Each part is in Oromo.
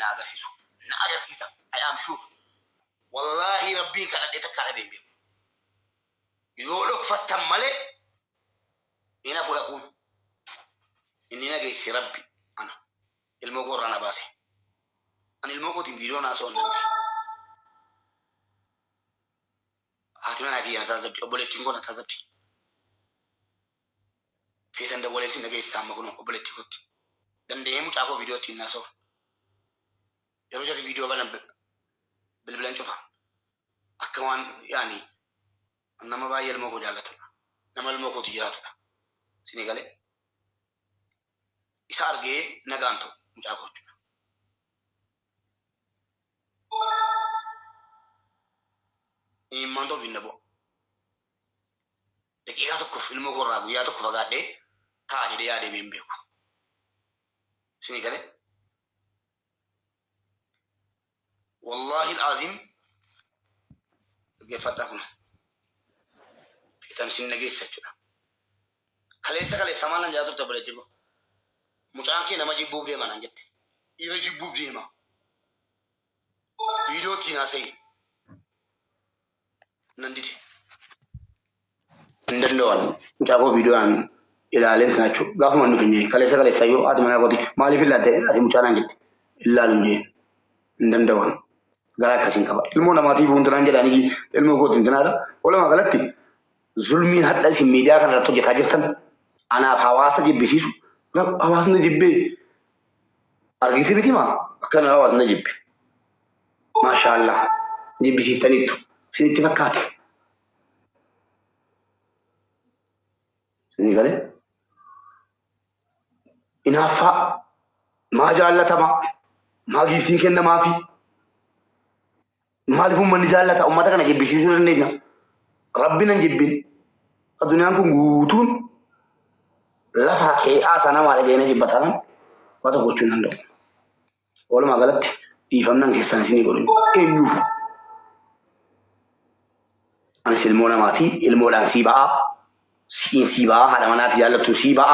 na agarsiisu na agarsiisa I am sure wallahi rabbii kana dheta kana beembe yoo dhokfattan malee ina fudhaquun inni nageessi rabbi ana ilmoo korraa na baase ani ilmoo kootiin viidiyoo naasoo hin dandeenye haati manaa kiyya taasabdi obboleettiin koo na taasabdi feetan dawwaleessi nageessi amma kun obboleettii kootti dandeenye mucaa koo viidiyoo ittiin naasoo yeroo jafi viidiyoo balan bilbilan cufa akka waan yaani nama baay'ee ilmoo koo jaallatudha nama ilmoo kootu jiraatudha sini galee isa argee nagaan ta'u mucaa koo jechuudha immaan ta'u binna bo'o daqiiqaa tokkoof ilmoo koo irraa guyyaa tokko fagaadhee ta'a jedhee yaadee hin beeku sini galee والله العظيم قفتا كنا تمسين نجيس سجنا كليسا مالا جاتو تبلتيكو مشانكي نما جيبو بريما نانجت يرا جيبو بريما فيديو تينا سي ننديتي ندندوان مشاكو فيديو ان الى لين ناتشو غاف منو فني كليسا يو ادمنا غودي مالي في لاد اسي مشانا نجت الا لنجي ندندوان gara kasin kaba ilmo namati bu ndran jela ni ilmo ko tindana wala ma galatti zulmi hadda si media kan ratto jeta jirtan ana hawasa jibbisisu na hawas na jibbe argiti bitima kana hawas na jibbe ma sha Allah jibbisitanitu siniti fakkate ni gale inafa ma jaallatama ma giftin kenna maafi مالفهم من نجالة أمتك أنا جيب بيشيسو للنجا ربنا نجيبين الدنيا كم غوتون لا فاكي آسانا ما رجعنا جيب بثانا واتو كوچون هندو ولا ما غلط يفهمنا كيسان سيني قولون إنيو أنا سلمونا ماتي المولا سيبا سيبا هذا منات جالة سيبا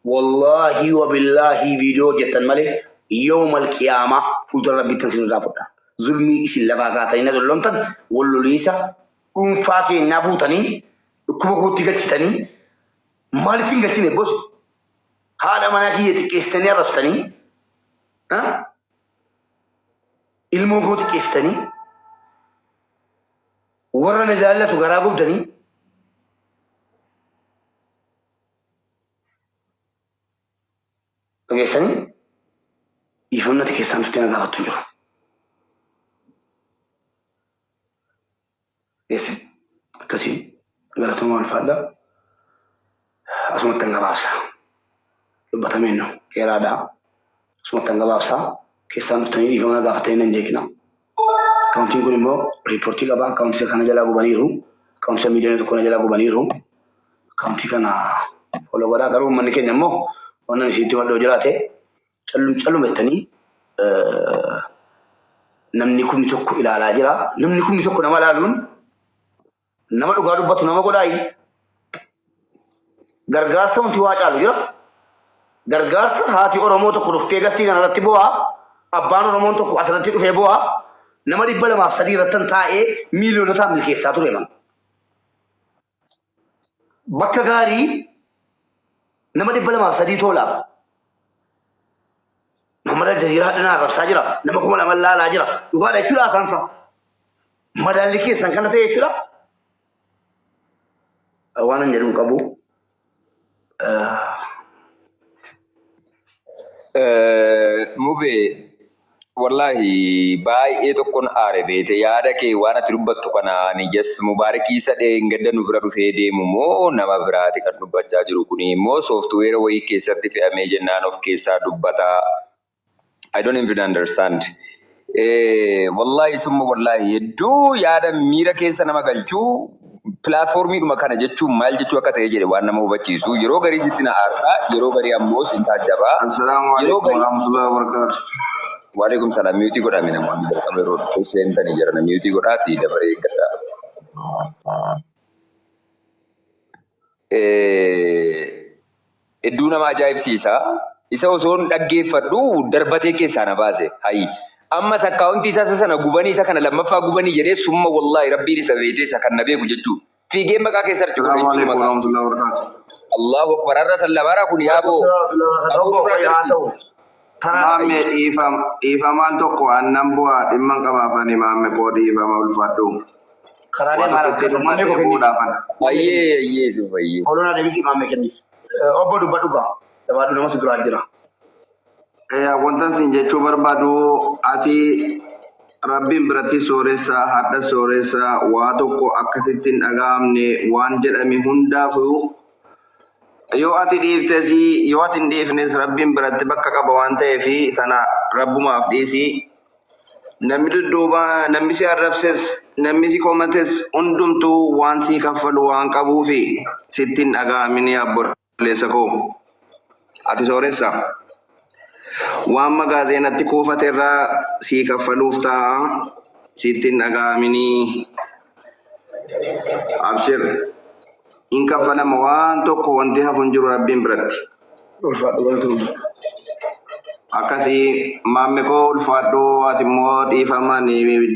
والله وبالله فيديو جتن ملك يوم القيامة فوتر ربي تنسين رافضان zulmi isin lafa kaatanii dolomtan walloliisa dhuunfaa keenyaa fuutanii dhukkuba kootti galchitanii maalittiin galchine bos haadha manaa kiyya xiqqeessitanii arrabsitanii ilmoo koo xiqqeessitanii warra na jaallatu garaa gubdanii dhageessanii ifamnati keessaan tuttee na gaafattu jiru. Ese casi galatuma alfada asuma tangabasa batameno erada asuma tangabasa kesan tani di hona gafatena njekina counting ko mo reporti ka ba counting kana jala go baniru counting million to kana jala go baniru counting kana follow gara garu man ke nyamo onan siti wado jalate callum etani namni kun tokko ilala jira namni kun tokko namalaalun nama dhugaa dubbatu nama godhaayi gargaarsa wanti waa caalu jira gargaarsa haati oromoo tokko dhuftee gastii kana irratti bu'aa abbaan oromoon tokko asirratti dhufee bu'aa nama 203 irrattan taa'ee miiliyoonota milkeessaa ture man bakka gaarii nama 203 tola nama jajjiraa dhanaa rabsaa jira nama kuma lama laalaa jira dhugaadha jechuudha asaansa madaalli keessan kana ta'e jechuudha وانا نجرب كابو مبي والله باي إيه تكون عاربة تيارة كي وانا تربط تكنا نجس مباركي سده إنجدن نبرة فيدي مو نما براتي كن نبض جاجرو كوني مو software وي كيسر تفي أميجن نان of كيسر دبتا I don't even understand والله ثم والله يدو يادا ميرا كيسر نما قلجو platformi duma kana jechuun maal jechuu akka ta'e jedhe waan nama hubachiisu yeroo garii sitti na aarsaa yeroo garii ammoo sin taajjaba. Assalaamu alaykum warahmatullahi wabarakatuh. Wa alaykum salaam miyuutii godhaa mina waan jalqaba yeroo dhufu seentanii jiran miyuutii godhaatti dabaree gadda. Hedduu nama ajaa'ibsiisa. Isa osoon dhaggeeffadhu darbatee keessaa na baase. Hayi. Ammas akkaawuntii isaa sana gubanii isa kana lammaffaa gubanii jedhee summa wallaahi rabbiin isa beekee isa kan na beeku jechuudha. Fiigee maqaa keessatti Assalamu alaikum warahmatullahi wabarakatuh. Allahu akbar arra sallabara kun yaaboo. Maame dhiifamaan tokko aannan bu'aa dhimma qabaafani maame koo dhiifama ulfaadhu. Karaalee maal akka maamee koo kenniif. Ayyee dubayyee. Olona deebisii maamee kenniif. Obbo dubbadhu gaa. Dabaadhu nama si duraan jira. Wantan sin jechuu barbaadu ati Rabbiin biratti sooressa hadda sooressa waa tokko akkasittiin dhagahamne waan jedhame hundaafuu yoo ati dhiiftes yoo ati hin dhiifnes Rabbiin biratti bakka qaba waan ta'eef sana Rabbumaaf dhiisi. Namni dudduuba namni si arrabses namni si komates hundumtuu waan si kaffalu waan qabuufi sittiin dhagahamini abboleessa koo ati sooressa. Waan magaazinatti kuufate irraa si kaffaluuf ta'a sittiin dhagahamini abshir in kaffalama waan tokko wanti hafu hin jiru Rabbiin biratti. Akkasii maamme koo ulfaadhu ati immoo dhiifamaan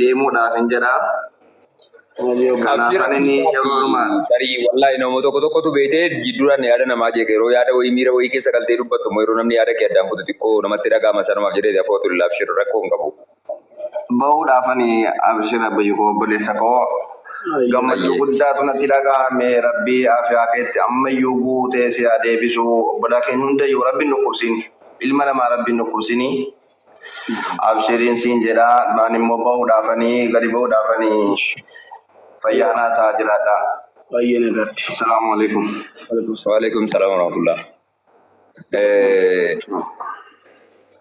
deemuudhaaf hin jedha. Kanaaf kan inni yeroo dhumaan. Tarii wallahi nama tokkotu beetee jidduudhaan yaada namaa jeeqa yeroo yaada wayii miira wayii keessa galtee dubbattu immoo yeroo namni yaada kee addaan kutu xiqqoo namatti dhagahama sanumaaf jedhee afootu abshir rakkoo hin qabu. Bahuudhaafani abshir abbayyu koo obboleessa koo gammachuu guddaatu natti dhagahame rabbii afyaa keetti ammayyuu guutee si deebisu obbolaa keenya hundayyuu rabbiin nu qubsini ilma namaa rabbiin nu qubsini abshiriin siin jedha maan immoo bahuudhaafani gadi bahuudhaafani fayyaanaa ta'a jiraadha. Baay'ee nagaatti. Assalamu alaikum. Waalaikum salaam warahmatullah.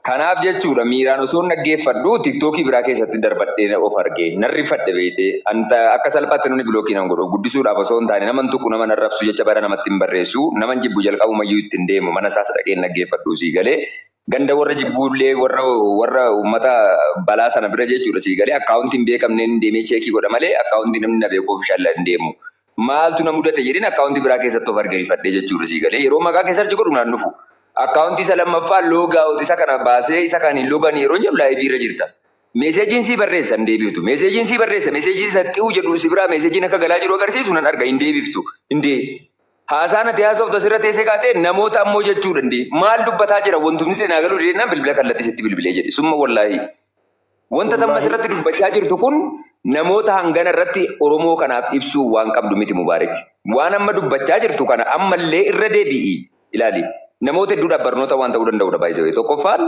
Kanaaf jechuudha miiraan osoo dhaggeeffadhu tiktookii biraa keessatti darbadhee of argee narrifadhe beekte anta akka salphaatti namni bilookii nan godhu guddisuudhaaf osoo hin taane naman tuqu nama narrabsu jecha bara namatti hin barreessu naman jibbu jalqabumayyuu ittiin deemu mana isaas dhaqee dhaggeeffadhu sii galee ganda warra jibbuullee warra uummata balaa sana bira jechuudha sii galee akkaawuntiin beekamneen deemee cheekii godha malee akkaawuntii namni na beeku ofishaalla hin deemu. Maaltu na mudate jedhin akkaawuntii biraa keessatti of argeeffadhe jechuudha sii galee yeroo maqaa keessatti godhu naan dhufu. Akkaawuntii isa lammaffaa loogaawut isa kana baasee isa kan hin loogan yeroo jedhu laayivii irra jirta. Meeseejiin si barreessa hin deebiftu. Meeseejiin si barreessa meeseejii isa xiqqoo jedhu si biraa meeseejiin akka galaa jiru agarsiisu nan arga hin deebiftu. Haasaan ati haasoftu asirra teessee kaatee namoota ammoo jechuu dandeenye. Maal dubbataa jira wantumni seenaa galuu deennaan bilbila kallattii sitti bilbilee jedhe. Summa wallaahi. Wanta tamma asirratti dubbachaa jirtu kun namoota hangana irratti Oromoo kanaaf ibsuu waan qabdu miti Mubaarak. Waan amma dubbachaa jirtu kana ammallee irra deebi'i ilaali. Namoota hedduudhaaf barnoota waan ta'uu danda'udha baay'ee. Tokkoffaan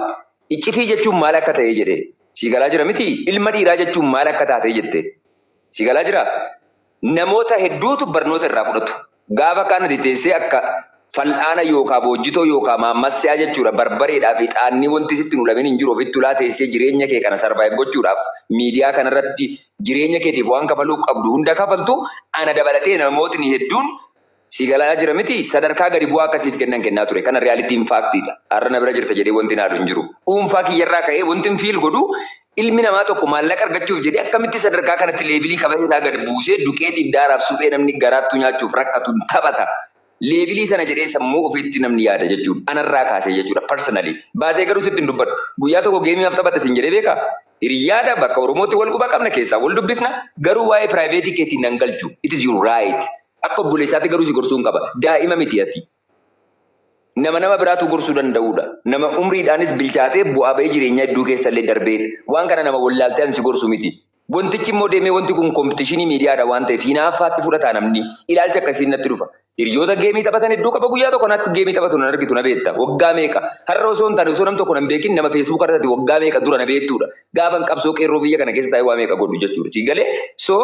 iccitii jechuun maal akka ta'e jedhee si galaa jira miti ilma dhiiraa jechuun maal akka taatee jette si galaa jira. Namoota hedduutu barnoota irraa fudhatu. Gaafa kana teessee akka fal'aana yookaan boojjitoo yookaan maammassiyaa jechuudha barbareedhaaf ixaanni wanti sitti nulamin hin jiru ofitti ulaa teessee jireenya kee kana sarvaayiv gochuudhaaf miidiyaa kanarratti jireenya keetiif waan kafaluu qabdu hunda kafaltu ana dabalatee namootni hedduun si galaa jira miti sadarkaa gadi bu'aa akkasiif kennaa ture kana reyaalitiin faaktiidha. Har'a na bira jirta jedhee wanti naadu hin jiru. Dhuunfaa kiyyarraa ka'ee wanti hin fiil godhu ilmi namaa tokko maallaqa argachuuf jedhee akkamitti sadarkaa kanatti leebilii kabaja isaa gadi buusee duqeetiin daaraaf suphee namni garaattu nyaachuuf rakkatu taphata. Leebilii sana jedhee sammuu ofiitti namni yaada jechuudha. Anarraa kaasee jechuudha personally. Baasee garuu sitti hin dubbadhu. Guyyaa tokko geemiif taphata sin jedhee beekaa? Hiriyaadha bakka Oromootti wal quba qabna keessaa wal dubbifna garuu waa'ee piraayiveetii keetiin nan galchu. It is your right. Akka obboleessaatti garuu si gorsuu hin qaba. Daa'ima miti ati. Nama biraatu gorsuu danda'udha. Nama umriidhaanis bilchaatee bu'aa bahee jireenya hedduu keessallee darbee waan kana nama wallaaltee an si gorsu miti. Wantichi immoo deemee wanti kun kompitishinii miidiyaadha waan ta'eef hinaaffaatti fudhataa namni ilaalcha akkasiin natti dhufa. Hiriyoota geemii taphatan hedduu qaba guyyaa tokko natti geemii taphatu nan argitu na beekta. Waggaa meeqa? Har'a osoo hin taane osoo nam tokko nan beekin nama feesbuuk irratti waggaa meeqa dura na beektuudha. Gaafan qabsoo qeerroo biyya kana keessa taa'ee waa meeqa godhu jechuudha. Si galee so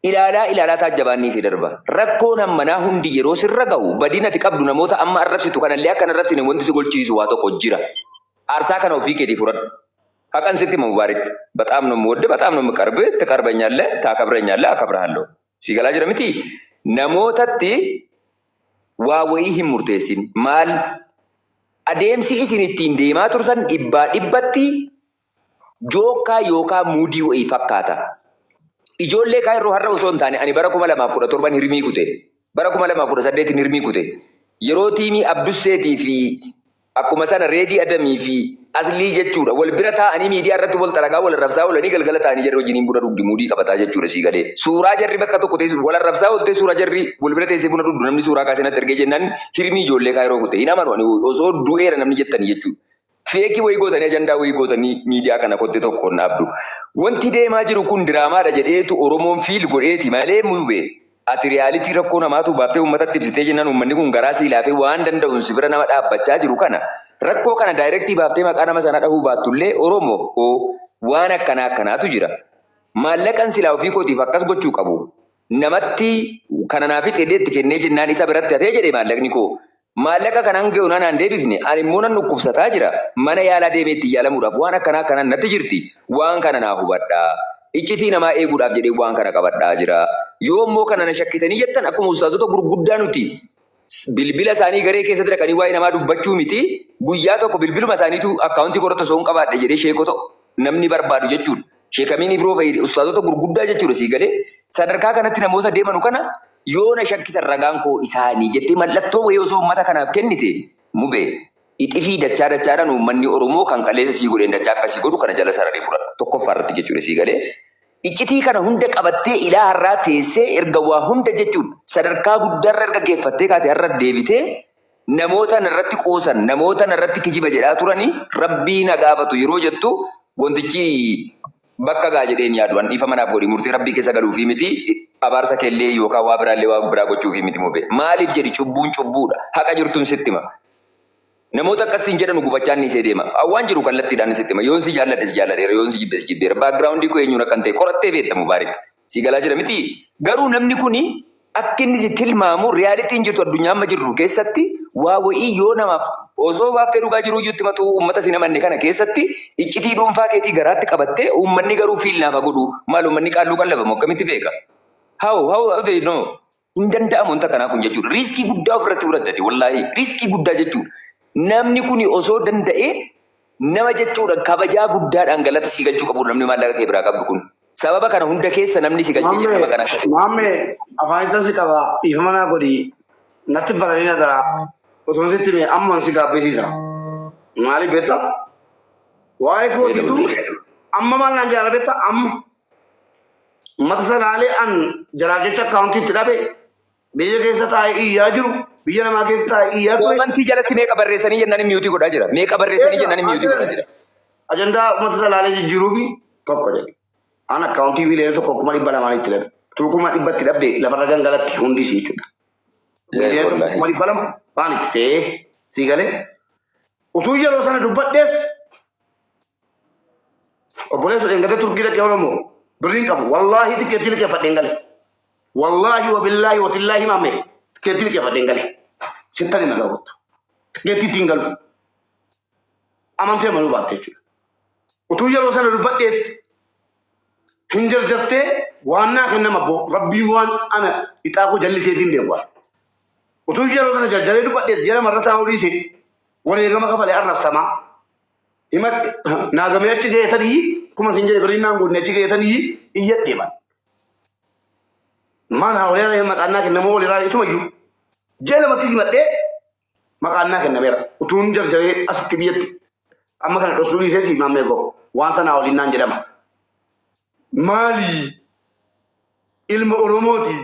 ilaalaa taajjabaannii si darba. Rakkoon hammanaa hundi yeroo sirra gahu badii ati qabdu namoota amma arrabsitu kanallee akka arrabsine wanti si golchiisu waa tokko jira. Aarsaa kana ofii keetii fudhadhu. Hakan sitti Mubaarak በጣም ነው የምወድ በጣም ነው የምቀርብ ትቀርበኛለህ ታከብረኛለህ አከብርሃለሁ ሲገላ ጅራ ምቲ namootatti waa wayii hin murteessin maal adeemsi isin ittiin deemaa turtan dhibbatti jookaa yookaan muudii wayii fakkaata. Ijoollee kaa yeroo har'a osoo hin taane ani bara 2017 hirmii kute bara 2018 hirmii kute yeroo tiimii Abdusseetii fi akkuma sana reedii adamii fi aslii jechuudha. Wal bira taa'anii miidiyaa irratti wal xalagaa wal arrabsaa oolanii galgala ta'anii jarri wajjiniin buna dhugdi muudii qabataa jechuudha sii galee. Suuraa jarri bakka tokko teessu wal arrabsaa ooltee suuraa jarri wal bira teessee buna dhugdu namni suuraa kaasee natti ergee jennaan hirmii ijoollee kaayiroo kute hin amanu osoo du'eera namni jettanii jechuudha. Feekii wayii gootanii ajandaa wayii gootanii miidiyaa kana kotte tokkoon dhaabdu. Wanti deemaa jiru kun diraamaadha jedheetu Oromoon fiil godheeti malee Mubee. Ati riyaalitii rakkoo namaatu baaftee uummatatti ibsitee jennaan uummanni kun garaa sii laafee waan danda'uun si bira nama dhaabbachaa jiru kana rakkoo kana daayirektii baaftee maqaa nama sana dhahuu baattullee Oromoo waan akkanaatu jira. Maallaqan silaa ofii kootiif akkas gochuu qabu. Namatti kana naafi xeedeetti kennee jennaan isa biratti hatee jedhee maallaqni koo. Maallaqa kanaan ga'u naan deebifne ani immoo nan dhukkubsataa jira. Mana yaalaa deemeetti yaalamuudhaaf waan akkanaan natti jirti. Waan kana naa hubadhaa. Iccitii namaa eeguudhaaf jedhee waan kana qabadhaa jira. Yoo immoo kana na shakkitanii jettan akkuma ustaazota gurguddaa nuti bilbila isaanii garee keessatti dhaqanii waa'ee namaa dubbachuu miti guyyaa tokko bilbiluma isaaniitu akkaawuntii korota osoo hin qabaadhe jedhee sheekota namni barbaadu jechuudha. Sheekamiin biroo fayyadu ustaazota gurguddaa jechuudha sii galee sadarkaa kanatti namoota deemanu kana yoo na shakkitan ragaan koo isaanii jettee mallattoo wayii osoo uummata kanaaf kennite Mubee ixifii dachaadhaan uummanni Oromoo kan qaleessa sii godheen dachaa akkasii godhu kana jala sararee fudhata tokkoffaa irratti jechuudha sii galee. Iccitii kana hunda qabattee ilaa har'aa teessee erga waa hunda jechuudha sadarkaa guddaarra erga geeffattee kaatee har'a deebitee namoota irratti qoosan namoota irratti kijiba jedhaa turanii rabbii na gaafatu yeroo jettu wantichi bakka gaa jedheen yaadu an dhiifa manaaf godhi murtii rabbii keessa galuufi miti abaarsa kellee yookaan waa biraallee waa biraa gochuufi miti Mubee maaliif jedhi cubbuun cubbuudha haqa jirtuun sitti hima. Namoota akkasiin jedhan gubachaan ni deema. Waan jiru kallattiidhaan sitti hima. Yoon si jaalladhes jaalladheera yoon si jibbees jibbeera. Baakgiraawundii koo eenyuun akkan ta'e qorattee beekta Mubaarik. Si galaa jira miti. Garuu namni kuni akka inni tilmaamu riyaalitiin jirtu addunyaa amma jirru keessatti waa wayii yoo namaaf osoo baaftee dhugaa jiruu iyyuutti matu uummata si namanne kana keessatti iccitii dhuunfaa keetii garaatti qabattee uummanni garuu fiil naafa godhu maal uummanni qaalluu qallabamu akkamitti beeka? How they know? Hin danda'amu wanta kanaa kun jechuudha. Riiskii guddaa ofirratti fudhattati wallaahi riiskii guddaa jechuudha. Namni kuni osoo danda'e nama jechuudha kabajaa guddaadhaan galata si galchuu qabu namni maallaqa kee biraa qabdu kun. Sababa kana hunda keessa namni si galchee jedhama kana. Maammee afaan itti si qaba dhiifa manaa godhi natti baranii dara osoo sitti mee amma si gaabbisiisa. Maaliif beektaa? Waa'ee kootitu amma maal naan jaala beektaa amma mata salaalee an jalaa jecha akkaawuntii itti dhabe biyya keessa taa'ee iyyaa jiru. Biyya namaa keessa taa'ee iyyaa ture. Wanti jalatti meeqa barreessanii jennaan miyuutii godhaa jira. Meeqa barreessanii jennaan miyuutii godhaa jira. Ajandaa uummata salaalee jijjiiruu fi tokko jedhe. An akkaawuntii biilee tokko 200,000 itti dhabe. Tuukuma 100 itti dhabde lafarra gangalatti hundi si jechuudha. Biilee tokko 200,000 waan itti ta'ee si galee. Utuu yeroo sana dubbadhees obboleessu dhengatee turkii dhaqee Oromoo birriin qabu. Wallaahi tikeetii liqeeffadheen galee. Wallaahi wabillaahi watillaahi maamee. Tikeetii liqeeffadheen galee. Sittani na gaawwattu. Tikeetii ittiin galu. Amantee manuu baatte jechuudha. Utuu yeroo sana dubbadhees hin jarjartee waan naa kennama boo rabbiin waan ana ixaaqoo jalliseetiin deemuudha. Utuu yeroo sana jarjaree dubbadhees jala marra taa'uu dhiise wareegama kafalee arrabsamaa. Hima naagamee achi geetanii kuma siin jedhe birriin naan guutne achi geetanii iyya deeman. Mana waliin maqaan naa kennamoo walirraa isumayyuu. Jee lamatti himadhee maqaan naa kennameera. Utuun jarjaree asitti biyyatti amma kana dhosuu dhiisee si maammee koo waan sanaa waliin naan jedhama. Maali ilma Oromooti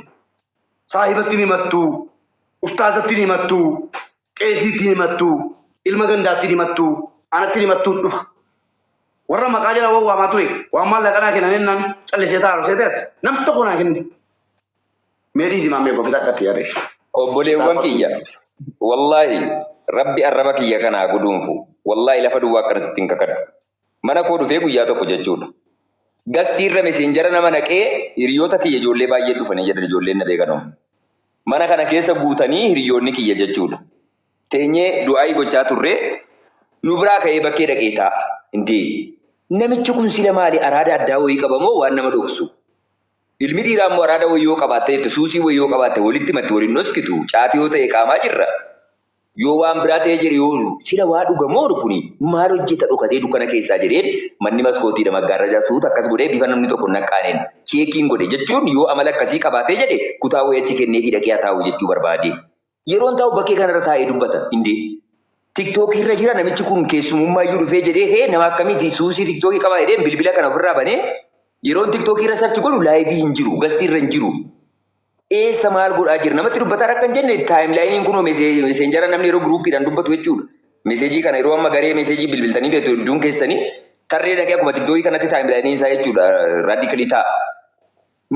saahibatti himattu ustaazatti himattu qeesiitti himattu ilma gandaatti himattu anatti himattu dhufa. Warra maqaa jala waamaa ture waan maallaqa naa kennan ennaan callisee taa'u seeteet nam tokko naa kenni. Meedii si maammee koo fitadhatti yaade. Obboleewwan kiyya wallaahi rabbi arraba kiyya kanaa guduunfu wallaahi lafa duwwaa akkanatti hin kakadhu. Mana koo dhufee guyyaa tokko jechuudha. Gastiirra meseenjara nama naqee hiriyoota kiyya ijoollee baay'ee dhufanii jedhan ijoolleen na beekanu. Mana kana keessa guutanii hiriyoonni kiyya jechuudha. Teenyee du'aayii gochaa turree nu biraa ka'ee bakkee dhaqee taa'a. Indii namichi kun sila maali araada addaa wayii qabamoo waan nama dhoksu. Ilmi dhiiraa immoo araada wayii yoo qabaatte jettu suusii wayii yoo qabaatte walitti matti waliin noskitu caatii yoo ta'e qaamaa jirra. Yoo waan biraa ta'ee jiru yoo sila waa dhugamoo kuni maal hojjeta dhokatee dukkana keessaa jedheen manni maskootiidha maggaarrajaa suuta akkas godhee bifa namni tokko naqqaaneen cheekiin godhe jechuun yoo amala akkasii qabaatee jedhe kutaa wayii achi kennee fi dhaqee taa'u jechuu barbaade. Yeroon taa'u bakkee kanarra taa'ee dubbata indee TikTok irra jira namichi kun keessumummaa iyyuu dhufee jedhee nama akkamiiti suusii TikTok qaba jedhee bilbila kana ofirraa banee yeroon TikTok irra sarchi godhu laayivii hin jiru gastii irra hin jiru. Eessa maal godhaa jira namatti dubbataa akka hin jenne taayimlaayiniin kun meseenjara namni yeroo guruupiidhaan dubbatu jechuudha. Meseejii kana yeroo amma garee meseejii bilbiltanii hedduun keessanii tarree dhaqee akkuma TikTok kanatti taayimlaayiniin isaa jechuudha raadikalii ta'a.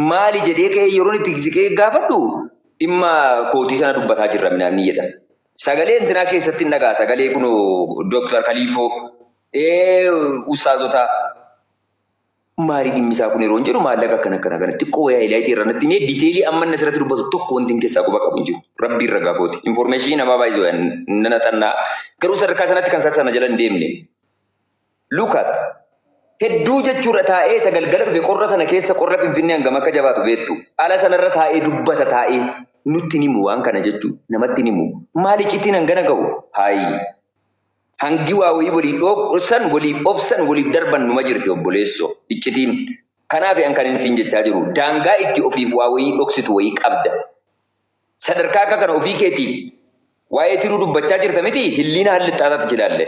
Maali jedhee ka'ee yeroon itti siqee gaafadhu dhimma kootii sana dubbataa jirra minaan jedha. Sagalee intinaa keessatti hin dhagaa sagalee kun Dr. Kaliifoo ustaazota maali dhimmi isaa kun yeroo jedhu maallaqa akkana xiqqoo wayaa ilaayitii irra natti mee diiteelii amma inni asirratti dubbatu tokko wanti hin keessaa quba qabu hin jiru. Rabbi irra gaafooti. Infoormeeshinii namaa baay'isuu nana xannaa garuu sadarkaa sanatti kan sassana jala hin deemne. Lukaat hedduu jechuudha taa'ee sagalgala dhufe qorra sana keessa qorra finfinnee hangam akka jabaatu beektu. Ala sanarra taa'ee dubbata taa'ee nutti himu waan kana jechuudha namatti himu. Maali cittiin hangana ga'u? Haayi. Hangi waa wayii walii dhoobsan waliif obsan waliif darban numa jirti obboleessoo iccitiin kanaaf kan hin jechaa jiru daangaa itti ofiif waa wayii dhoksitu wayii qabda sadarkaa akka kana ofii keetiif waa'ee tiruu dubbachaa jirta miti hilliina hallixxaataatti jedhaalle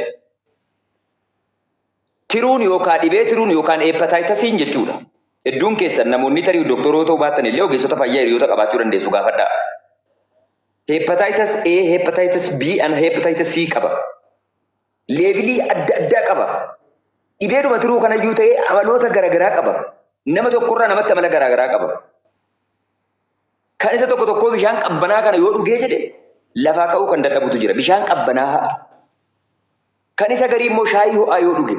tiruun yookaan dhibee tiruun yookaan hepataayitasiin jechuudha hedduun keessan namoonni tarii doktoroota ta'uu baattan illee ogeessota fayyaa hiriyoota qabaachuu dandeessu gaafadhaa hepataayitasi A hepataayitasi B and hepataayitasi C qaba. Leevilii adda addaa qaba. Dhibeeduma tiruu kanayyuu ta'ee amaloota garaagaraa qaba. Nama tokkorraa namatti amala garaagaraa qaba. Kan isa tokko bishaan qabbanaa kana yoo dhugee jedhe lafaa ka'uu kan dadhabutu jira. Bishaan qabbanaa. Kan isa garii immoo shaayii ho'aa yoo dhuge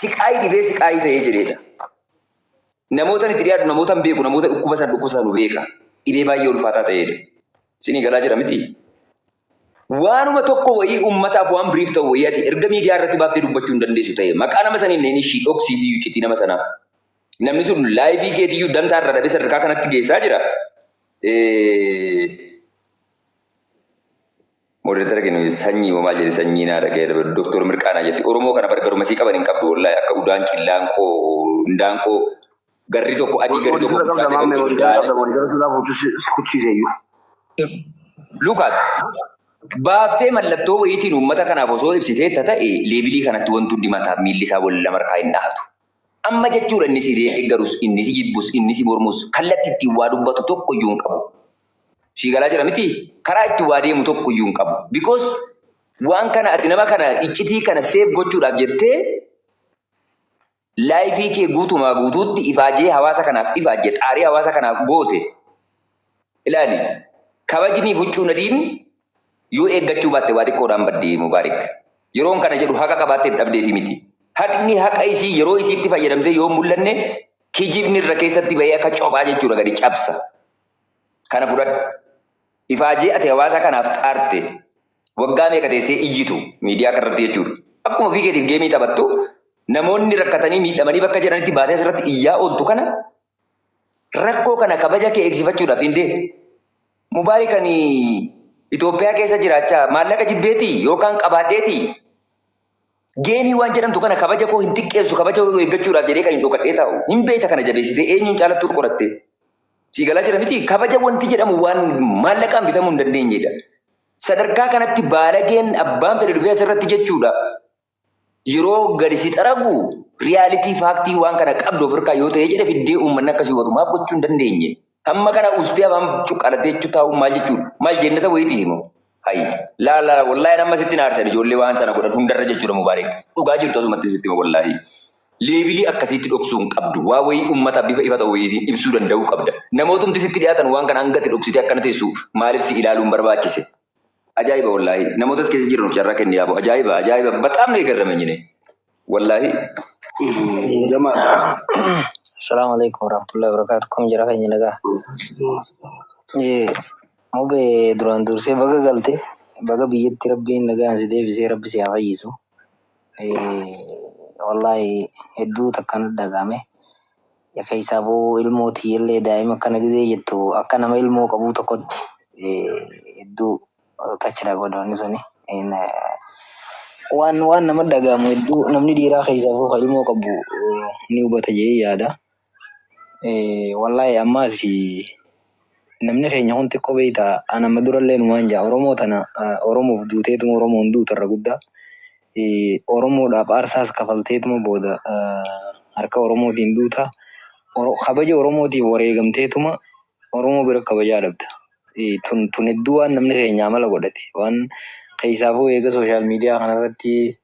siqaayii dhibee siqaayii ta'ee jedheedha. Namoota itti dhiyaatu namoota hin beeku namoota dhukkuba san nu beeka. Dhibee baay'ee ulfaataa ta'eedha. Isinii galaa jira miti. Waanuma tokko wayii uummataaf waan biriif ta'u wayii ati erga miidiyaa irratti baaftee dubbachuu hin dandeessu ta'e maqaa nama saniin inni ishii dhoksii fi yuucitii nama sanaa. Namni sun laayivii keetiyyuu dantaa irra dhabee sadarkaa kanatti geessaa jira. Moodeetara kennu sanyii moo maal jedhe sanyii naa dhaga'ee Dooktor Mirqaanaa jetti Oromoo kana bargaruma sii qaban hin qabdu wallaahi akka udaan cillaanqoo hindaanqoo garri tokko adii garri tokko. Lukaat. Baaftee mallattoo wayiitiin uummata kanaaf osoo ibsitee ta'e leebilii kanatti wanti hundi mataaf miilli isaa wal lamarkaa hin dhahatu. Amma jechuudha inni si deeggarus inni si jibbus inni si mormus kallattii ittiin waa dubbatu tokko iyyuu hin qabu. Si galaa jira miti karaa itti waa deemu tokko iyyuu hin qabu. Because waan kana nama kana iccitii kana seef gochuudhaaf jettee laayifii kee guutumaa guutuutti ifaajee hawaasa kanaaf ifaajee xaarii hawaasa kanaaf goote. Ilaali kabajni huccuu nadiin yoo eeggachuu baatte waa xiqqoodhaan baddee mubaarik. Yeroon kana jedhu haqa qabaattee dhabdeefi miti. Haqni haqa isii yeroo isiitti fayyadamtee yoo mul'anne kijibni irra keessatti bahee akka cophaa jechuudha gadi cabsa. Kana fudhadhu. Ifaajee ati hawaasa kanaaf xaarte waggaa meeqa teessee iyyitu miidiyaa kanarratti jechuudha. Akkuma ofii keetiif geemii taphattu namoonni rakkatanii miidhamanii bakka jedhanitti baatee asirratti iyyaa ooltu kana rakkoo kana kabaja kee eegsifachuudhaaf indee mubaarikanii Itoophiyaa keessa jiraachaa maallaqa jibbeetii yookaan qabaadheetii geemii waan jedhamtu kana kabaja koo hin xiqqeessu kabaja koo eeggachuudhaaf jedhee kan hin dhokadhee taa'u hin beekta kana jabeessitee eenyuun caalattuu qoratte si galaa jira miti kabaja wanti jedhamu waan maallaqaan bitamuu hin dandeenyedha. Sadarkaa kanatti baalageen abbaan fedhe dhufee asirratti jechuudha yeroo gadi si xaragu riyaalitii faaktii waan kana qabdu ofirkaa yoo ta'e jedhe fiddee uummanni akkasii hubatu maaf gochuu hin dandeenye. Amma kana ustee afaan cuqqaalatee jechuu taa'u maal jechuudha maal jennata wayiiti himu hayi laala wallaahi nama sitti naarsan ijoollee waan sana godhan hundarra jechuudha mubaarik dhugaa jirtu asumatti sitti wallaahi leebilii akkasitti dhoksuu hin qabdu waa wayii uummata bifa ifa ta'u wayiitiin ibsuu danda'uu qabda namootumti sitti dhiyaatan waan kana hangate dhoksitee akkana teessuuf maaliif si ilaaluun barbaachise ajaa'iba wallaahi namootas keessa jiran carraa kennee yaabu ajaa'iba bataam na eegarramanyine wallaahi. Assalamualaikum warahmatullahi wabarakatuh. Kom jira kan nagaa. Mube duraan dursee baga galte baga biyyatti rabbiin nagaan si deebisee rabbi si haa fayyisu. Wallahi hedduu takkan dhagame. Ya keessaboo ilmootii illee daa'ima akkana gizee jettu akka nama ilmoo qabu tokkotti hedduu tachira godhani suni. Waan nama dhagamu hedduu namni dhiiraa keessaboo ilmoo qabu ni hubata jee yaada. Wallahi ammas namni keenya hundi xiqqoo beektaa ana madurallee numaan jaa Oromoo tana Oromoof duuteetuma Oromoon duutarra guddaa Oromoodhaaf aarsaas kafalteetuma booda harka Oromootiin duuta kabaja Oromootiif wareegamteetuma Oromoo bira kabajaa dhabda. Tun hedduu waan namni keenya amala godhate waan keessaafuu eega sooshaal miidiyaa kanarratti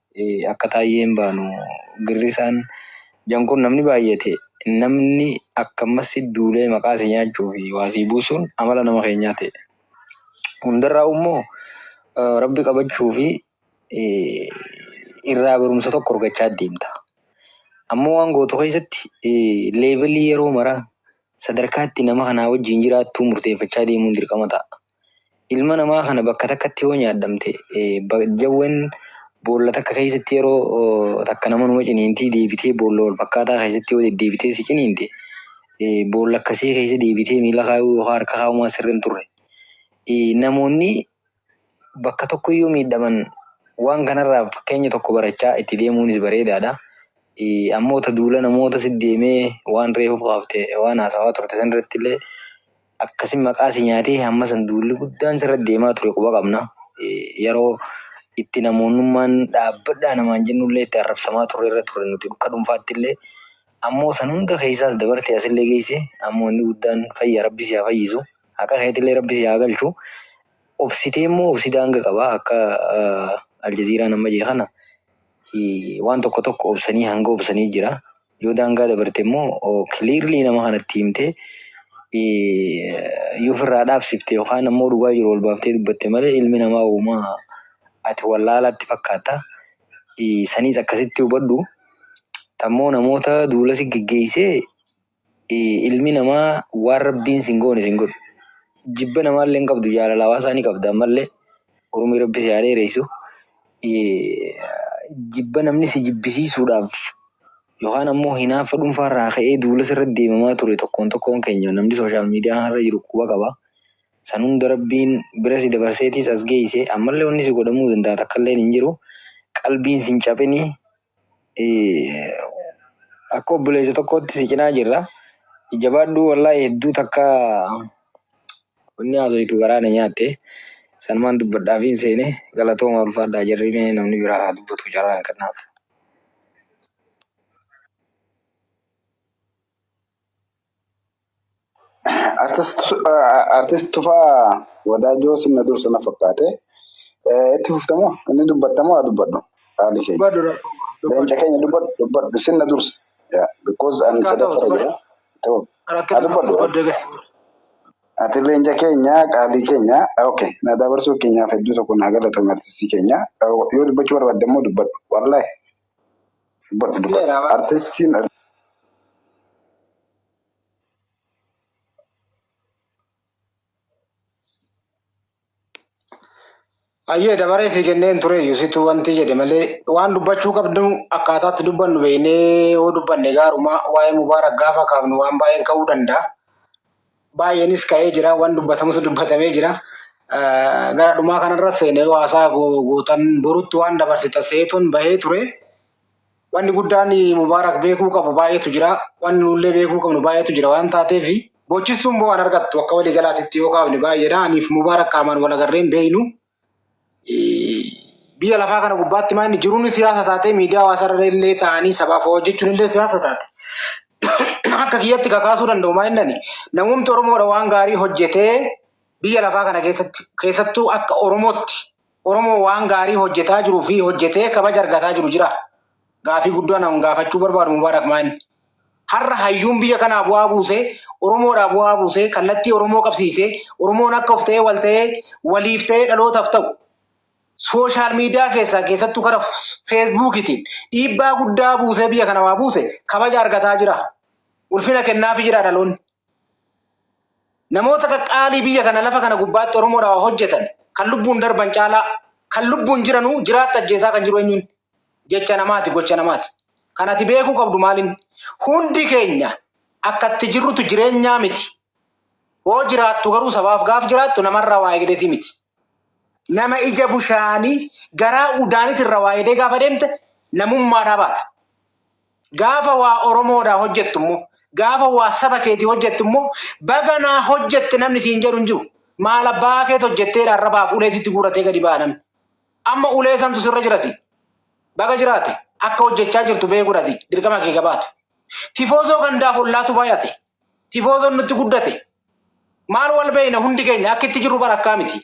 akka taayyeen baanu girrisaan jankuun namni baay'ate namni akkamasi duulee maqaa si nyaachuu fi waasii buusuun amala nama keenyaa ta'e. Hundarraa immoo rabbi qabachuu fi irraa barumsa tokko argachaa deemta. Ammoo waan gootu keessatti leevilii yeroo maraa sadarkaatti nama kanaa wajjin jiraattuu murteeffachaa deemuun dirqama ta'a. Ilma namaa kana bakka takkatti yoo nyaadhamte jawween boolla takka keessatti yeroo takka nama numa ciniintii deebitee boolla wal fakkaataa keessatti yoo deddeebitee si ciniinte boolla akkasii keessa deebitee miila kaayuu yookaan harka kaawumaa sirriin turre. Namoonni bakka tokko iyyuu miidhaman waan kanarraa fakkeenya tokko barachaa itti deemuunis bareedaadha. Ammoo duula namoota si deemee waan reefu qaafte waan haasawaa turte san irratti illee akkasii maqaa si nyaatee hamma san duulli guddaan sirratti deemaa ture quba qabna. Yeroo itti namoonnummaan dhaabbadhaa namaan jennullee itti arrabsamaa turre irra ture nuti dhukka dhuunfaatti illee ammoo san hunda keessaas dabarte asillee geesse ammoo inni guddaan fayya rabbi si haa fayyisu haqa keetillee rabbi si haa galchu obsitee immoo obsitaa hanga qabaa akka aljaziiraa nama jee kana waan tokko tokko obsanii hanga obsanii jira yoo daangaa dabarte immoo kiliirlii nama kanatti himtee yoo ofirraa dhaabsifte yookaan ammoo dhugaa jiru ol baaftee dubbatte malee ilmi namaa uumaa ati wallaalaatti fakkaata. Saniis akkasitti hubadhu. Tammoo namoota duula si geggeessee ilmi namaa waan rabbiin sin goone sin godhu. Jibba namaallee hin qabdu jaalala hawaasaa ni qabda ammallee Oromii rabbi si haa dheeressu. Jibba namni si jibbisiisuudhaaf yookaan ammoo hinaafa dhuunfaarraa ka'ee duula sirratti deemamaa ture tokkoon keenya namni sooshaal miidiyaa kanarra jiru quba qaba. San hunda rabbiin bira si dabarseetis as geesse ammallee wanni si godhamuu danda'a takkallee hin jiru qalbiin sin cabinii akka obboleessa tokkootti si cinaa jirra. Jabaadhuu wallaahi hedduu takka wanni haasoitu garaana nyaatte sanumaan dubbadhaa fi hin seene galatooma ulfaadhaa jarri namni biraa dubbatu jarraan kanaaf. Artist Tufaa Wadaajoo sinna dursa na fakkaate itti fuftamoo inni dubbattamoo haa dubbadhu haali ishee leenca keenya dubbadhu sinna dursa because ani sadaffara jira haa dubbadhu ati leenca keenya qaalii keenya okay na dabarsuu keenyaaf hedduu tokko naa galatoome artistii keenya yoo dubbachuu barbaadde immoo dubbadhu wallaahi dubbadhu artistiin Ayyee dabaree si kenneen ture yuusitu wanti jedhe malee waan dubbachuu qabnu akkaataatti dubbannu beeknee yoo dubbanne gaaruma waa'ee Mubaarak gaafa kaafnu waan baay'een ka'uu danda'a. Baay'eenis ka'ee jira waan dubbatamus dubbatamee jira. Gara dhumaa kanarra seenee haasaa gootan borutti waan dabarsita seetuun bahee ture. Wanni guddaan Mubaarak beekuu qabu baay'eetu jira. Wanni nullee beekuu qabnu baay'eetu jira waan taateefi bochisuun bu'aan argattu akka walii galaatitti yoo kaafne baay'eedha. Aniif Mubaarak qaamaan wal agarreen beeynu. Biyya lafaa kana gubbaatti maanni jiruun siyaasa taatee miidiyaa hawaasaa illee ta'anii sabaaf hojjechuun illee siyaasa taate. Akka kiyyatti kakaasuu danda'u maalinnani namoonni Oromoodha waan gaarii hojjetee biyya lafaa kana keessattuu akka Oromootti Oromoo waan gaarii hojjetaa jiruu fi hojjetee kabaja argataa jiru jira. Gaafii guddaa namun gaafachuu barbaadu Mubaarak maanni. Har'a hayyuun biyya kanaa bu'aa buusee Oromoodhaa bu'aa buusee kallattii Oromoo qabsiisee Oromoon akka of ta'ee wal ta'ee waliif ta'ee dhalootaaf ta'u. Sooshaal miidiyaa keessattuu karaa feesbuukiitiin dhiibbaa guddaa buusee biyya kana waa buuse kabaja argataa jira. Ulfina kennaafii jira dhaloonni. Namoota qaqqaalii biyya kana lafa kana gubbaatti Oromoodhaa hojjetan kan lubbuun darban caalaa kan lubbuun jiranuu jiraatti ajjeesaa kan jiru eenyuun jecha namaati gocha namaati. Kanati beekuu qabdu maaliin hundi keenya akkatti jirrutu jireenyaa miti. Hoo jiraattu garuu sabaaf gaaf jiraattu namarraa waa eegdeetii miti. Nama ija bushaanii garaa udaanitirra waa eegdee gaafa deemte namummaadhaa baata. Gaafa waa Oromoodhaa hojjettu immoo Gaafa waa saba keetii hojjettu immoo baganaa hojjette namni siin jedhu hin jiru. Maal abbaa keet hojjettee dharrabaaf ulee sitti guuratee gadi baanan. Amma ulee santu sirra jirasi. Baga jiraate akka hojjechaa jirtu beekudhati dirqama kee qabaatu. Tifoozoo gandaaf ollaatu baay'ate. Tifoozoon nutti guddate. Maal wal beeyna hundi keenya akka itti jirru barakkaa miti.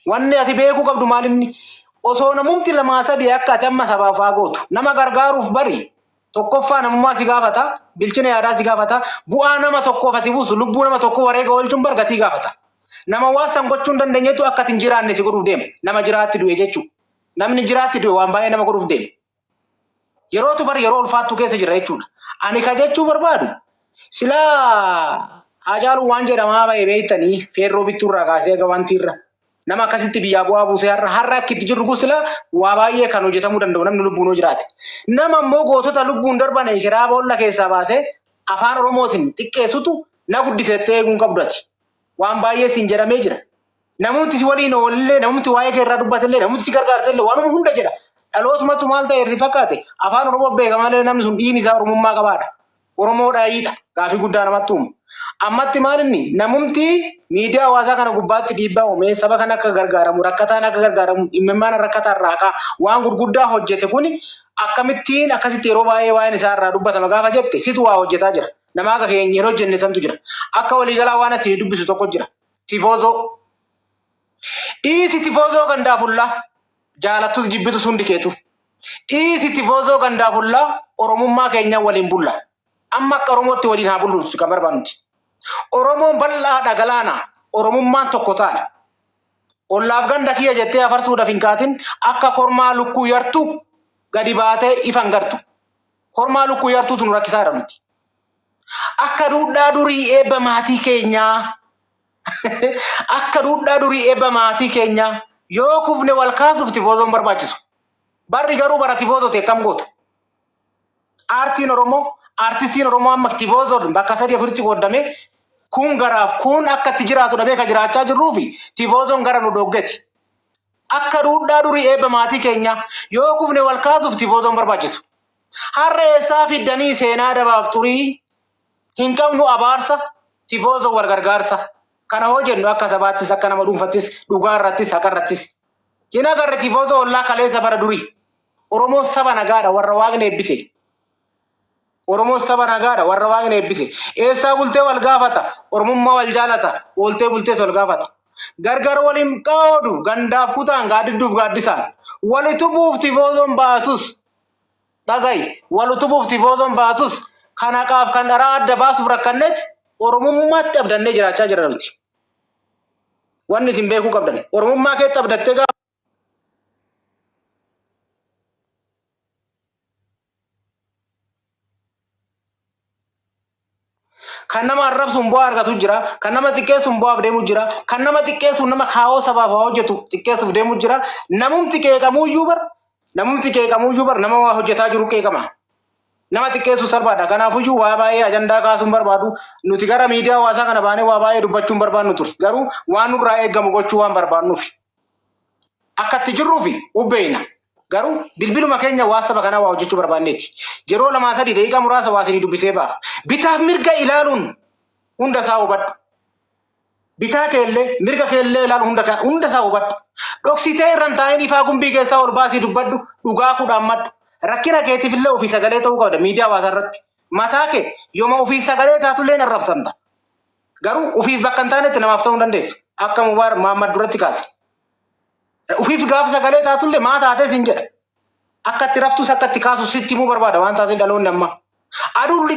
Wanni ati beekuu qabdu maalinni osoo namumti lamaa sadii akka ati amma sabaaf haa gootu nama gargaaruuf bari tokkoffaa namummaa si gaafata bilchina yaadaa si gaafata bu'aa nama tokkoof ati buusu lubbuu nama tokkoo wareega oolchuun bargatii gaafata. Nama waasan gochuu hin dandeenyetu akka ati hin jiraanne si godhuuf deema. Nama jiraatti du'e jechuudha. Namni jiraatti du'e waan baay'ee nama godhuuf deema. Yerootu bari yeroo ulfaattuu keessa jira jechuudha. Ani ka jechuu barbaadu silaa Hajaaluu waan jedhamaa baay'ee beektanii feerroo bittuurraa kaasee gawantiirra. Nama akkasitti biyyaa bu'aa buusee har'a akka itti jirru sila waa baay'ee kan hojjetamuu danda'u namni lubbuun hoo jiraate. Nama immoo gootota lubbuun darban kiraa boolla keessaa baasee afaan Oromootiin xiqqeessutu na guddisettee eeguun qabdati. Waan baay'ee siin jedhamee jira. Namooti si waliin oollee namooti waa'ee kee irraa dubbatellee namooti si gargaartellee waanuma hunda jedha. Dhalootumatti maal ta'e irri fakkaate afaan Oromoo beekamalee namni sun dhiigni isaa Oromummaa qabaadha. Oromoodhaa hiidha gaafii guddaa namatti uumu. Ammatti maalinni namumti miidiyaa hawaasaa kana gubbaatti dhiibbaa uumee saba kan akka gargaaramu rakkataan akka gargaaramu dhimmimaan rakkataa irraa waan gurguddaa hojjete kun akkamittiin akkasitti yeroo baay'ee waa'een isaa irraa dubbatama gaafa jette situ waa hojjetaa jira. Nama akka keenya yeroo hojjenne santu jira. Akka waliigalaa waan asii dubbisu tokko jira. Tifoozoo. Dhiisi tifoozoo gandaafullaa jaalattus jibbitus hundi keetu. Dhiisi tifoozoo gandaafullaa Oromummaa keenya waliin bulla. Amma akka Oromootti waliin haa bulluutu kan barbaannuti. Oromoon bal'aadha galaana. Oromummaan tokko taana. Ollaaf ganda kiyya jettee afarsuudhaaf hin kaatin akka kormaa lukkuu yartuu gadi baatee ifan gartu. Kormaa lukkuu yartuutu nu rakkisaa jira nuti. Akka duudhaa durii eebba maatii keenyaa. Akka duudhaa durii eebba maatii keenyaa yoo kufne wal kaasuuf tifoozoon barbaachisu. Barri garuu bara tifoozoo ta'e kam goota. Aartiin Oromoo artistiin Oromoo amma tifoozoon bakka sadii afuritti qoodame kun garaaf kun akka itti jiraatu dhabee ka jiraachaa jirruu fi tifoozoon gara nu dhoggeti. Akka duudhaa durii eebba maatii keenya yoo kufne wal kaasuuf tifoozoon barbaachisu. Har'a eessaa fiddanii seenaa dabaaf turii hin qabnu abaarsa tifoozoo wal gargaarsa. Kana hoo jennu akka sabaattis akka nama dhuunfattis dhugaa irrattis haqa irrattis. Hin agarre tifoozoo ollaa kaleessa bara durii. Oromoon saba nagaadha warra waaqni eebbise. Oromoon saba nagaadha warra waaqni eebbise. Eessaa bultee wal gaafata. Oromummaa wal jaalata. Ooltee bultees wal gaafata. Gargar waliin qoodu gandaaf kutaan gaaddidduuf gaaddisaan. Walitubuuf tifoozoon baatus. Dhagayi walitubuuf tifoozoon baatus. Kan haqaaf kan dharaa adda baasuuf rakkannetti Oromummaatti abdannee jiraachaa jira nuti. Wanni isin beekuu qabdan. Oromummaa keetti abdattee gaafa. Kan nama arrabsuun bu'aa argatu jira. Kan nama xiqqeessuun bu'aaf deemu jira. Kan nama xiqqeessuun nama kaa'oo sabaaf hojjetu xiqqeessuuf deemu jira. Namumti qeeqamuuyyuu bar nama waa hojjetaa jiru qeeqama. Nama xiqqeessu salphaadha. Kanaafuyyuu waa baay'ee ajandaa kaasuun barbaadu. Nuti gara miidiyaa hawaasaa kana baanee waa baay'ee dubbachuun barbaadnu ture. Garuu waan nurraa eeggamu gochuu waan barbaadnuuf. Akka itti jirruufi ubbeeyna. Garuu bilbiluma keenya waa saba kanaa waa hojjechuu barbaanneeti. Yeroo lamaa sadii daqiiqaa muraasa waa isinii dubbisee ba'a. Bitaaf mirga ilaaluun hunda isaa hubadhu. Bitaa keellee mirga keellee ilaaluun hunda isaa hubadhu. Dhoksitee irraan taa'een ifaa gumbii keessaa ol baasii dubbadhu dhugaa kudhaan maddu. Rakkina keetiif illee ofii sagalee ta'uu qabda miidiyaa hawaasaa irratti. Mataa kee yooma ofii sagalee taatullee hin arrabsamta. Garuu ofiif bakka hin taanetti namaaf ta'uu hin dandeessu. Akka Mubaar Mahammad duratti kaase. Ofiif gaafa sagalee taatullee maa taates hin jedha. Akka itti raftus akka itti kaasus sitti himuu barbaada waan taatee dhaloonni amma. Aduun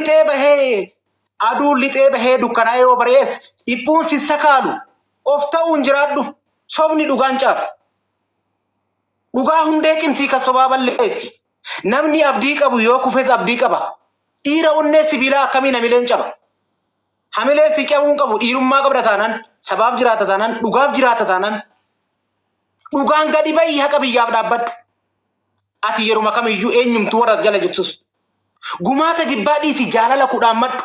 lixee bahee dukkanaa yoo barees dhiphuun si sakaalu of ta'uun jiraadhu sobni dhugaan caalu. Dhugaa hundee cimsii kan sobaa balleessi. Namni abdii qabu yoo kufes abdii qaba. Dhiira onnee sibiilaa akkamiin hamileen caba. Hamilee si qabuun qabu dhiirummaa qabda taanaan sabaaf jiraata taanaan dhugaaf jiraata taanaan. Dhugaan gadi bayi haqa biyyaaf dhaabbadhu. Ati yeruma kamiyyuu eenyumtuu warra jala jirtus. Gumaata jibbaa dhiisi jaalala kudhaan maddu.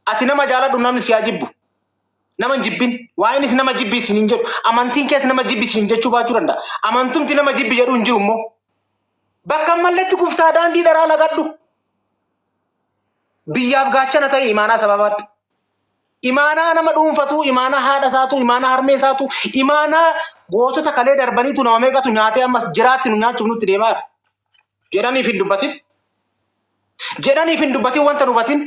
Ati nama jaaladhu namni si haa jibbu. Nama hin jibbin. Waa'inis nama jibbi isin hin jedhu. Amantiin keessa nama jibbi isin jechuu baachuu danda'a. Amantumti nama jibbi jedhu hin jiru immoo. Bakka malletti guftaa daandii dharaa lagadhu. Biyyaaf gaachana ta'e imaanaa sababaadha. Imaanaa nama dhuunfatu, imaanaa haadha isaatu, imaanaa harmee isaatu, imaanaa gootota kalee darbaniitu nama meeqatu nyaatee ammas jiraatti nu nyaachuuf nutti deemaa jira. Jedhaniif hin dubbatin. Jedhaniif hin dubbatin wanta dubatin.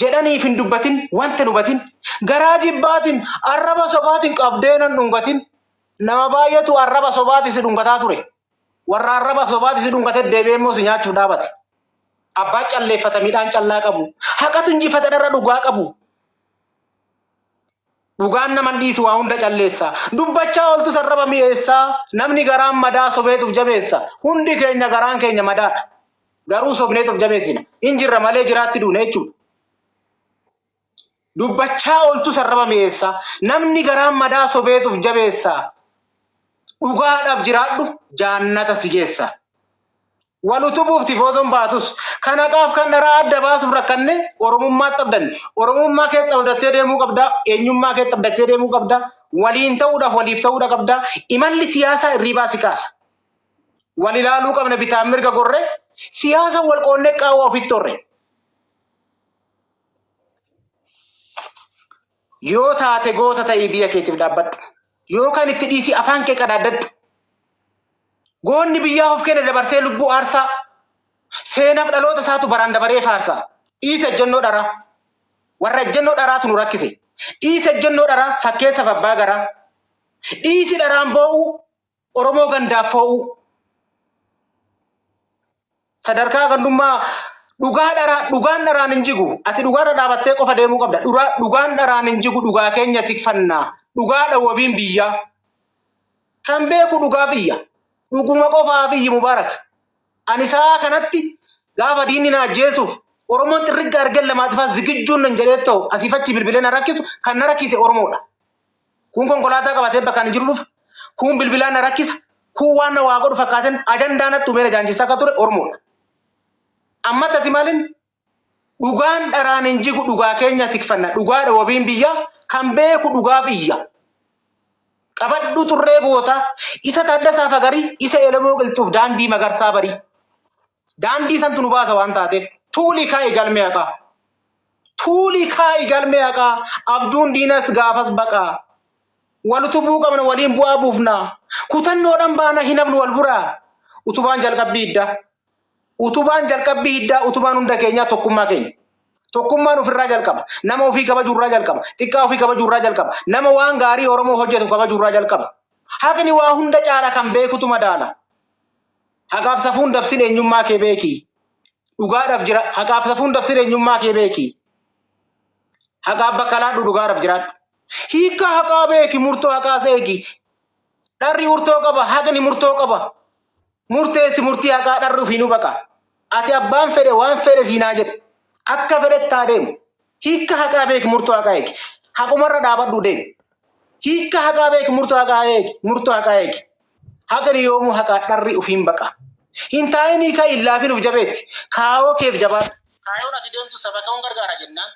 Jedhaniif hin dubbatin wanta dubatin. Garaa jibbaatiin arraba sobaatiin qabdeenan dhungatin. Nama baay'eetu arraba sobaatii si dhungataa ture. Warra arraba sobaatii si dhungatee deebi'ee immoo si nyaachuuf dhaabate. Abbaa calleeffata midhaan callaa qabu. Haqatu injifata dharra dhugaa qabu. Dhugaan naman dhiisu waa hunda calleessa. Dubbachaa ooltu sarraba mi'eessaa. Namni garaan madaa sobeetuuf jabeessa. Hundi keenya garaan keenya madaadha. Garuu sobneetuuf jabeessina. Injirra malee jiraatti duune jechuudha. Dubbachaa ooltu sarraba mi'eessaa. Namni garaan madaa sobeetuuf jabeessa. Dhugaadhaaf jiraadhu jaannata si geessa. Walutubuuf tifoosoon baatus kan haqaaf kan dharaa adda baasuuf rakkanne oromummaa qabdanne. Oromummaa kee qabdattee deemuu qabda. Eenyummaa kee qabdattee deemuu qabda. Waliin ta'uudhaaf waliif ta'uudha qabda. Imalli siyaasaa irriibaa si kaasa. Wal ilaaluu qabna bitaan mirga gorre. Siyaasa wal qoonnee qaawwa ofitti horre. Yoo taate goota ta'ii biyya keetiif dhaabbadhu. Yookaan itti dhiisii afaan kee qadaadadhu. Goonni biyyaa of kenna dabarsee lubbuu aarsaa. Seenaaf dhaloota isaatu baraan dabaree faarsaa. Dhiisa ejjennoo dharaa. Warra ejjennoo dharaatu nu rakkise. Dhiisa ejjennoo dharaa fakkeessaaf abbaa garaa. Dhiisi dharaan boo'u Oromoo gandaaf foo'u. Sadarkaa gandummaa dhugaan dharaan hin jigu. Ati dhugaarra dhaabattee qofa deemuu qabda. Dhugaan dharaan hin jigu dhugaa keenya tikfannaa. Dhugaadha wabiin biyyaa. Kan beeku dhugaa biyya. Dhuguma qofaa biyyi mubaarak. Ani saa kanatti gaafa diinni na ajjeesuuf Oromoon xirrigga argan lamaatifaas zigijjuun nan jedhee ta'u asiifachi bilbilee na rakkisu kan na rakkise Oromoodha. Kun konkolaataa qabatee bakka hin jiru dhufa. Kun bilbilaan na rakkisa. Kun waan na waa godhu fakkaatan ajandaanatti uumee jaanjisaa akka ture Oromoodha. Amma tati maalin dhugaan dharaan hin jigu dhugaa keenya tikfanna. Dhugaadha wabiin biyyaa kan beeku dhugaa biyya. Qabadhu turree goota isa Taaddasaa Fagarii isa Elemoo Qilxuuf daandii Magarsaa barii. Daandii santu nu baasa waan taateef tuulii kaa'ii galmee haqaa. Tuulii kaa'ii galmee haqaa abjuun diinas gaafas baqaa. Walutubuu qabna waliin bu'aa buufnaa. Kutannoodhaan baana hin hafnu wal buraa. Utubaan jalqabbii hiddaa. Utubaan jalqabbii hiddaa utubaan hunda keenyaa tokkummaa keenya. Tokkummaan ofirraa jalqaba. Nama ofii kabajurraa jalqaba. Xiqqaa ofii kabajurraa jalqaba. Nama waan gaarii Oromoo hojjetu kabajurraa jalqaba. Haqni waa hunda caala kan beekutu madaala. Haqaaf safuun dabsin eenyummaa kee beeki. Dhugaadhaaf jira. Haqaaf safuun dabsin eenyummaa kee beeki. Haqaaf bakka laadhu dhugaadhaaf jiraadhu. Hiika haqaa beeki murtoo haqaas eegi. Dharri murtoo qaba. Haqni murtoo qaba. Murteessi murtii haqaa dharri ofiinuu baqa. Ati abbaan fedhe waan fedhe siinaa jedhe. Akka fedhetti adeemu. Hiika haqaa beeki murtoo haqaa eegi. Haqumarra dhaabadhu deemu. Hiika haqaa beeki murtoo haqaa eegi. Murtoo haqaa eegi. Haqni yoomuu haqaa dharri ofiin baqa. Hin taa'inii kan illaafiin of jabeessi. Kaayoo keef jabaadhu. Kaayoon ati deemtu saba ka'uun gargaara jennaan.